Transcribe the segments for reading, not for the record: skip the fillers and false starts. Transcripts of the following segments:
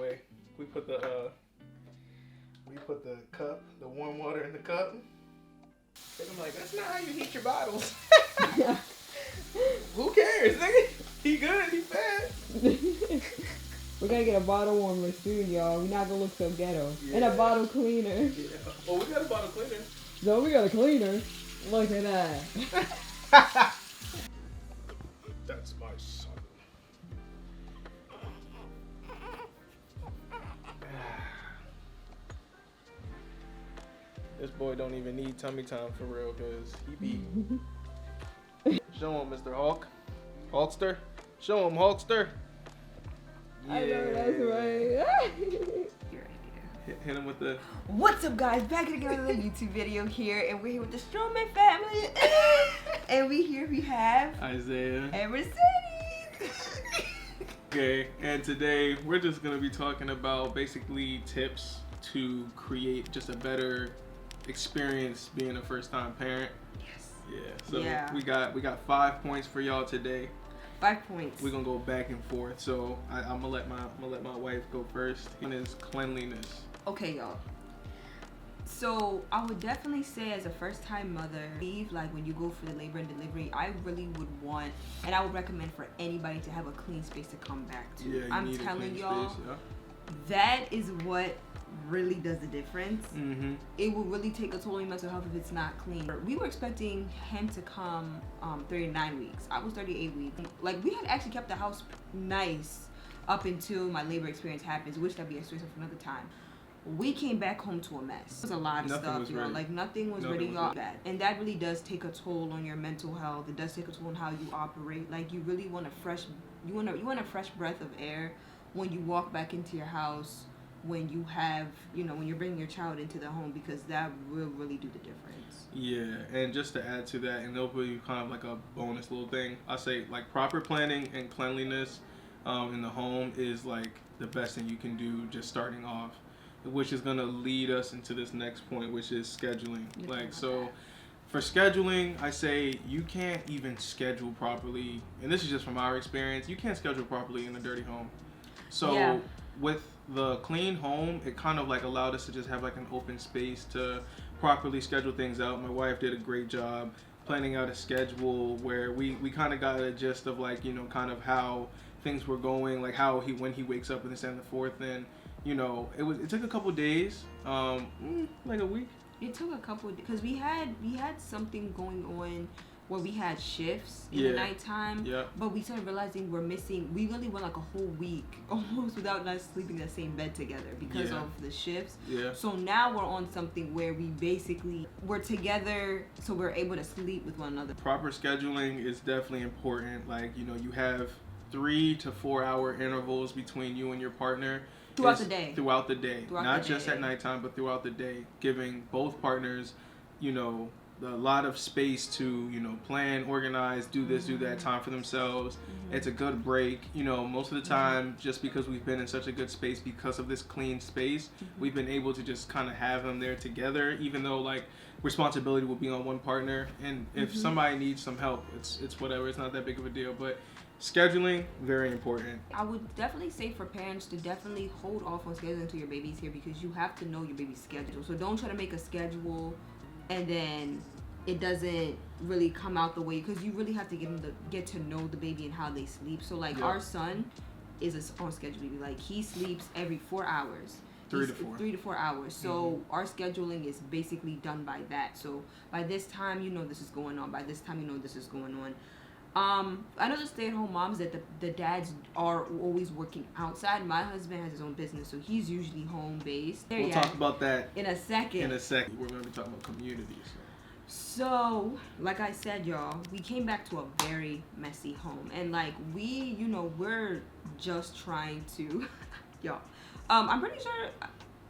way. We put the cup, the warm water in the cup. And I'm like, that's not how you heat your bottles. Who cares, nigga? He good, he fat. We're gonna get a bottle warmer soon, y'all. We're not gonna look so ghetto. Yeah. And a bottle cleaner. Yeah. Oh, we got a bottle cleaner. No, we got a cleaner. Look at that. That's my son. This boy don't even need tummy time for real, cause he be. Show him, Mr. Hulk. Hulkster. Show him, Hulkster. Yeah. I know, that's right. Hit him with the. What's up, guys? Back again with another YouTube video here, and we're here with the Stroman family. And we have Isaiah and Mercedes. Okay, and today we're just gonna be talking about basically tips to create just a better experience being a first-time parent. Yes. Yeah. So Yeah. we got 5 points for y'all today. 5 points. We're gonna go back and forth. So I'm gonna let my wife go first. One is cleanliness. Okay, y'all. So I would definitely say, as a first-time mother, like when you go for the labor and delivery, I really would want, and I would recommend for anybody to have a clean space to come back to. Yeah, I'm need a telling clean y'all, space, yeah. that is what really does the difference. Mm-hmm. It will really take a toll on your mental health if it's not clean. We were expecting him to come 39 weeks. I was 38 weeks. Like, we had actually kept the house nice up until my labor experience happens, which that'd be a story for another time. We came back home to a mess. It was a lot of stuff, you know, like nothing was ready, y'all. And that really does take a toll on your mental health. It does take a toll on how you operate. Like, you really want a fresh breath of air when you walk back into your house, when you have, you know, when you're bringing your child into the home, because that will really do the difference. Yeah, and just to add to that, and it'll be kind of like a bonus little thing, I say like proper planning and cleanliness in the home is like the best thing you can do just starting off, which is going to lead us into this next point, which is scheduling. Like, so for scheduling, I say you can't even schedule properly, and this is just from our experience, you can't schedule properly in a dirty home. So with the clean home, it kind of like allowed us to just have like an open space to properly schedule things out. My wife did a great job planning out a schedule where we kind of got a gist of, like, you know, kind of how things were going, like how when he wakes up and this and the fourth, and you know, it took a couple days, like a week. It took a couple, because we had something going on where we had shifts in the nighttime, but we started realizing we really went like a whole week almost without us sleeping in the same bed together because of the shifts. So now we're on something where we're together, so we're able to sleep with one another. Proper scheduling is definitely important. Like, you know, you have 3 to 4 hour intervals between you and your partner. Throughout the day. Not just at nighttime, but throughout the day, giving both partners, you know, a lot of space to, you know, plan, organize, do this, do that, time for themselves. It's a good break. You know, most of the time, just because we've been in such a good space because of this clean space, we've been able to just kind of have them there together, even though, like, responsibility will be on one partner. And if somebody needs some help, it's whatever. It's not that big of a deal. But scheduling, very important. I would definitely say for parents to definitely hold off on scheduling until your baby's here, because you have to know your baby's schedule. So don't try to make a schedule and then it doesn't really come out the way, because you really have to get to know the baby and how they sleep. So like our son is on schedule. Like, he sleeps every 4 hours. 3 to 4 hours. So our scheduling is basically done by that. So by this time, you know, this is going on. By this time, you know, this is going on. I know the stay-at-home moms that the dads are always working outside. My husband has his own business, so he's usually home-based. We'll talk about that in a second. We're going to be talking about communities. So, like I said, y'all, we came back to a very messy home. And, like, you know, we're just trying to... y'all, I'm pretty sure...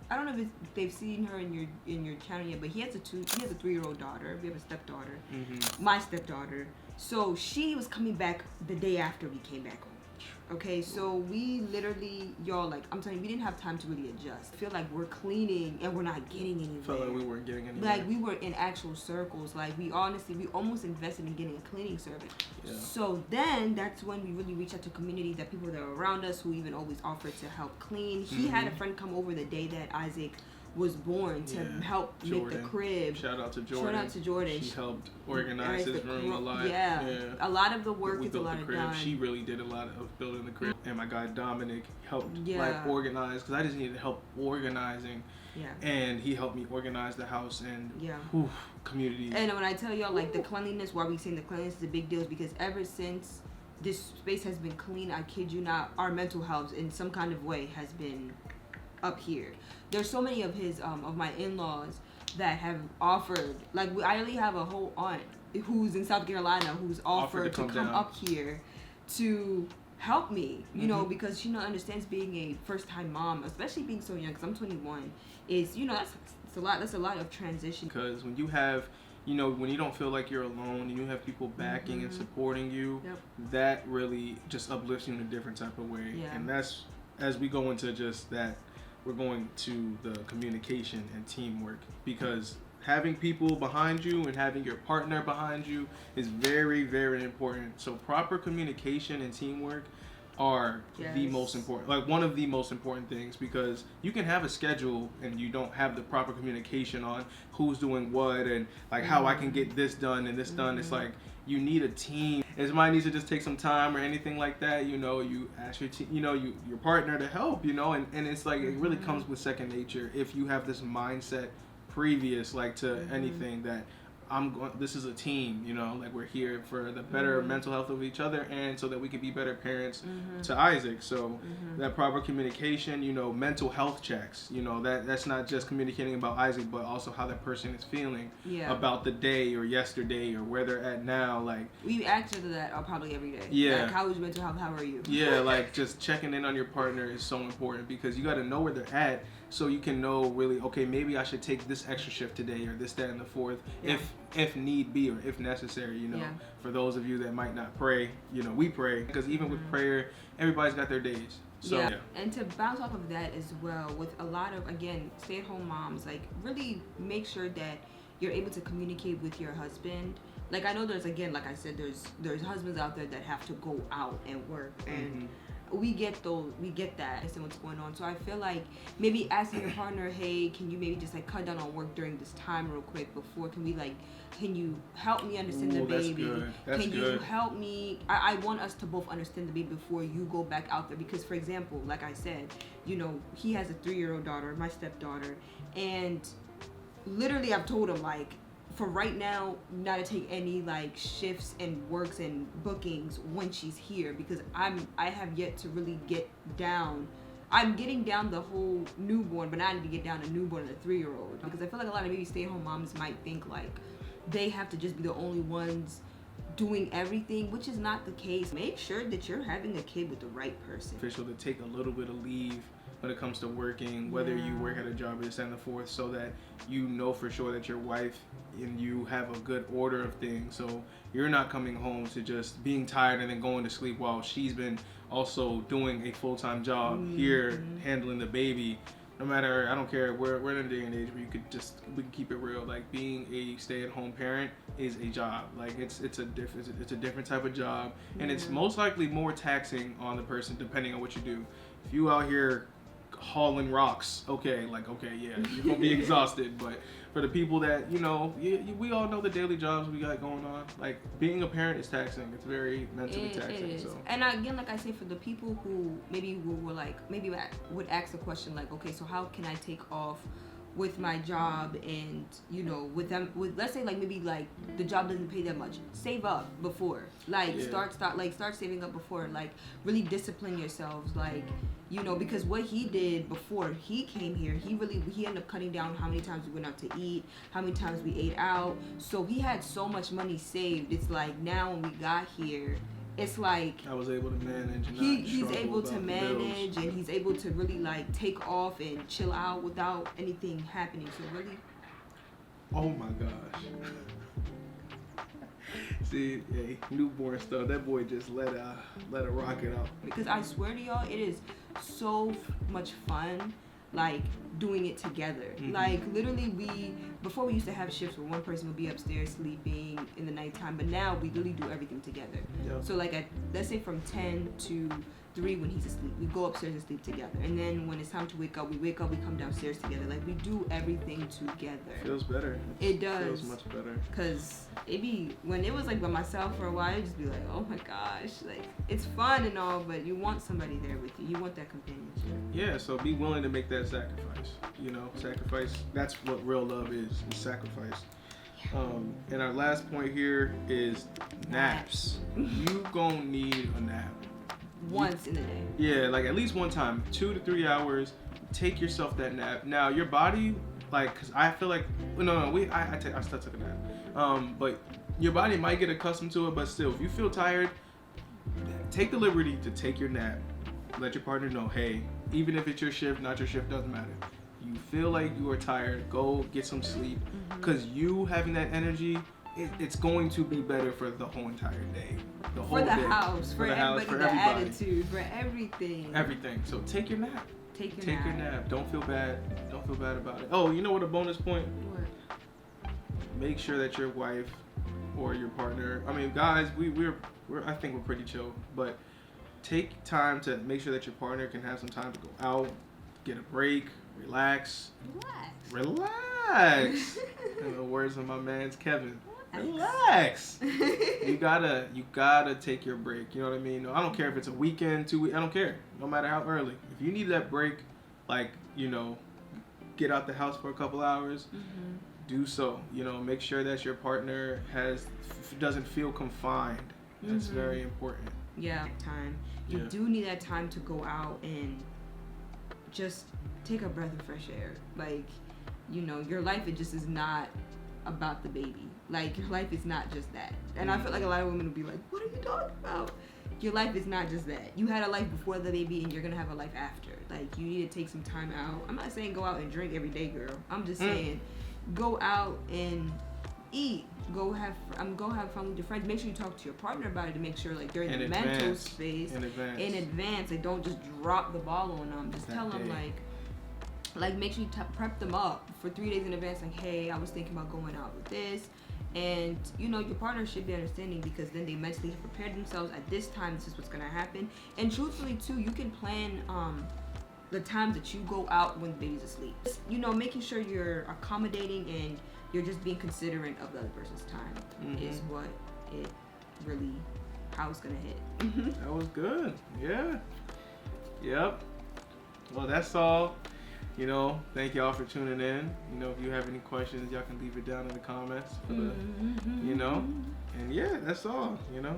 I don't know if they've seen her in your channel yet, but he has a 3-year-old daughter. We have a stepdaughter. My stepdaughter. So she was coming back the day after we came back home. Okay, so we literally, y'all, like, I'm telling you, we didn't have time to really adjust. I feel like we're cleaning and we're not getting anywhere. Felt like we weren't getting anywhere. Like, we were in actual circles. Like, we almost invested in getting a cleaning service. Yeah. So then that's when we really reached out to communities, that people that are around us who even always offered to help clean. He had a friend come over the day that Isaac was born to help make the crib. Shout out to Jordan. She helped organize his room a lot. Yeah. A lot of the work is a lot of done. She really did a lot of building the crib. And my guy Dominic helped like organize, because I just needed help organizing. Yeah. And he helped me organize the house and community. And when I tell y'all, like, the cleanliness, why we saying the cleanliness is a big deal, is because ever since this space has been clean, I kid you not, our mental health in some kind of way has been up here. There's so many of his of my in-laws that have offered, like, I only have a whole aunt who's in South Carolina who's offered to come up here to help me, you know, because she understands being a first-time mom, especially being so young, because I'm 21, is, that's a lot of transition. Because when you have, when you don't feel like you're alone and you have people backing and supporting you, that really just uplifts you in a different type of way. Yeah. And that's, as we go into just that, we're going to the communication and teamwork, because having people behind you and having your partner behind you is very, very important. So proper communication and teamwork are the most important, like one of the most important things, because you can have a schedule and you don't have the proper communication on who's doing what and like how I can get this done and this done. It's like you need a team. If somebody needs to just take some time or anything like that, you ask your team, your partner to help, and it's like it really comes with second nature if you have this mindset previous, like, to anything, that this is a team, like we're here for the better mental health of each other, and so that we can be better parents to Isaac. So that proper communication, mental health checks, that's not just communicating about Isaac, but also how that person is feeling about the day or yesterday or where they're at now. Like, we answer to that probably every day. Like, how is your mental health? How are you? Like, just checking in on your partner is so important, because you got to know where they're at, so you can know really, okay, maybe I should take this extra shift today, or this, that, and the fourth, if need be, or if necessary. For those of you that might not pray, we pray, because even with prayer, everybody's got their days. So, And to bounce off of that as well, with a lot of, again, stay-at-home moms, like, really make sure that you're able to communicate with your husband. Like, I know there's, again, like I said, there's husbands out there that have to go out and work, and we get that and what's going on. So I feel like maybe asking your partner, hey, can you maybe just like cut down on work during this time real quick before, can you help me understand the baby? Can you help me? I want us to both understand the baby before you go back out there, because, for example, like I said, he has a 3-year-old daughter, my stepdaughter, and literally I've told him, like, for right now, not to take any like shifts and works and bookings when she's here, because I have yet to really get down. I'm getting down the whole newborn, but I need to get down a newborn and a 3-year-old, because I feel like a lot of maybe stay-at-home moms might think like they have to just be the only ones doing everything, which is not the case. Make sure that you're having a kid with the right person. Official to take a little bit of leave when it comes to working, whether you work at a job or this and the fourth, so that you know for sure that your wife and you have a good order of things, so you're not coming home to just being tired and then going to sleep while she's been also doing a full-time job here handling the baby. No matter, I don't care, we're in a day and age where we can keep it real. Like, being a stay-at-home parent is a job. Like, it's a different type of job, and it's most likely more taxing on the person depending on what you do. If you out here hauling rocks, you're gonna be exhausted, but for the people that we all know the daily jobs we got going on, like, being a parent is taxing. It's very mentally taxing. It is. So. And again, like I say, for the people who maybe would ask the question like, okay, so how can I take off with my job, and with let's say like maybe like the job doesn't pay that much, save up before, like start saving up before, like really discipline yourselves, like because what he did before he came here, he ended up cutting down how many times we went out to eat, how many times we ate out, so he had so much money saved. It's like now when we got here, it's like I was able to manage. And he's able to manage, and he's able to really like take off and chill out without anything happening. So really, oh my gosh, See, hey, newborn stuff. That boy just let a rocket out. Because I swear to y'all, it is so much fun, like doing it together. Like literally, before we used to have shifts where one person would be upstairs sleeping in the nighttime, but now we literally do everything together. Yep. So like let's say from 10 to 3 when he's asleep, we go upstairs and sleep together. And then when it's time to wake up, we come downstairs together. Like we do everything together. Feels better. It does. Feels much better. Cause it be when it was like by myself for a while, it'd just be like, oh my gosh, like it's fun and all, but you want somebody there with you. You want that companionship. Yeah, so be willing to make that sacrifice. You know, sacrifice. That's what real love is sacrifice. And our last point here is naps. You gonna need a nap. Once in a day. Yeah, like at least one time, 2 to 3 hours. Take yourself that nap. Now your body, like, cause I feel like I still took a nap. But your body might get accustomed to it, but still, if you feel tired, take the liberty to take your nap. Let your partner know, hey, even if it's your shift, not your shift, doesn't matter. You feel like you are tired, go get some sleep, cause you having that energy, it's going to be better for the whole entire day. The whole day. House, for everybody, the attitude, for everything. Everything. So take your nap. Take your nap. Don't feel bad. Don't feel bad about it. Oh, you know what? A bonus point. What? Make sure that your wife or your partner. I mean, guys, we're I think we're pretty chill, but take time to make sure that your partner can have some time to go out, get a break, relax. Relax. In the words of my man's Kevin. Relax. You gotta take your break. You know what I mean? I don't care if it's a weekend, 2 weeks. I don't care. No matter how early. If you need that break, like, you know, get out the house for a couple hours. Do so. You know, make sure that your partner doesn't feel confined. That's very important. Yeah, time. You do need that time to go out and just take a breath of fresh air. Like, you know, your life, it just is not about the baby. Like, your life is not just that. And I feel like a lot of women will be like, what are you talking about? Your life is not just that. You had a life before the baby and you're gonna have a life after. Like, you need to take some time out. I'm not saying go out and drink every day, girl. I'm just saying go out and eat. Go have fun with your friends. Make sure you talk to your partner about it to make sure like they're in the mental space in advance. Like, don't just drop the ball on them. Just tell them like make sure you prep them up for 3 days in advance. Like, hey, I was thinking about going out with this. And, you know, your partner should be understanding because then they mentally have prepared themselves at this time. This is what's going to happen. And truthfully, too, you can plan the times that you go out when the baby's asleep. Just, you know, making sure you're accommodating and you're just being considerate of the other person's time is what it really, how it's going to hit. That was good. Yeah. Yep. Well, that's all. You know, thank y'all for tuning in. You know, if you have any questions, y'all can leave it down in the comments for the, you know, and yeah, that's all, you know.